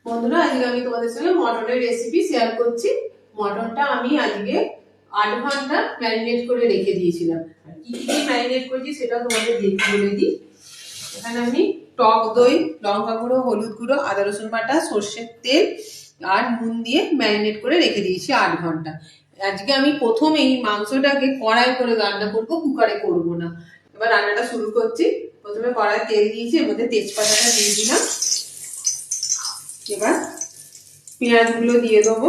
বন্ধুরা, আজকে আমি তোমাদের সঙ্গে মটনের রেসিপি শেয়ার করছি। মটনটা আমি আজকে 8 ঘন্টা ম্যারিনেট করে রেখে দিয়েছিলাম। আর কি কি ম্যারিনেট করেছি সেটা তোমাদের বলে দিই। এখানে আমি টক দই, লঙ্কা গুঁড়ো, হলুদ গুঁড়ো, আদা রসুন বাটা, সর্ষের তেল আর নুন দিয়ে ম্যারিনেট করে রেখে দিয়েছি 8 ঘন্টা। আজকে আমি প্রথমেই মাংসটাকে কড়াই করে রান্না করব, কুকারে করব না। এবার রান্নাটা শুরু করছি। প্রথমে কড়াই তেল দিয়েছি, এর মধ্যে তেজপাতাটা দিয়ে দিলাম। এবার পেঁয়াজগুলো দিয়ে দেবো।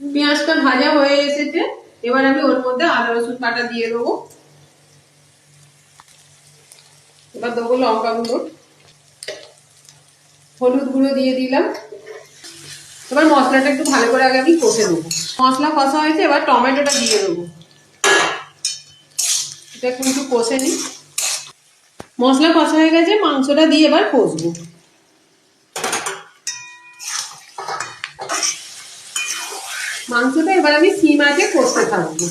পেঁয়াজটা ভাজা হয়ে এসেছে, এবার আমি ওর মধ্যে আদা রসুন বাটা দিয়ে দেবো। এবার দেবো লঙ্কা গুঁড়ো, হলুদ গুঁড়ো দিয়ে দিলাম। এবার মশলাটা একটু ভালো করে আগে আমি কষে দেবো। মশলা কষা হয়েছে, এবার টমেটোটা দিয়ে দেবো। এটা একটু কষে নিই। মশলা কষা হয়ে গেছে, মাংসটা দিয়ে এবার কষবো। মাংসটা এবার আমি সিম আঁচে কষতে থাকবো।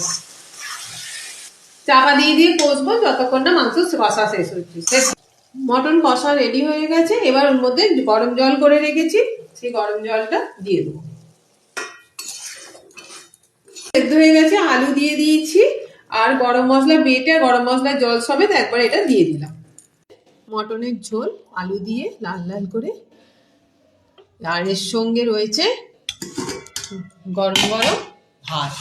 চাপা দিয়ে দিয়ে কষবো যতক্ষণ না মাংস কষা শেষ হচ্ছে। মটন কষা রেডি হয়ে গেছে, এবার ওর মধ্যে গরম জল করে রেখেছি, সেই গরম জলটা দিয়ে দেবো। সেদ্ধ হয়ে গেছে, আলু দিয়ে দিয়েছি আর গরম মশলা বেটে গরম মশলার জল সমেত একবার এটা দিয়ে দিলাম। মটনের ঝোল আলু দিয়ে লাল লাল করে, আর এর সঙ্গে রয়েছে গরম গরম ভাত।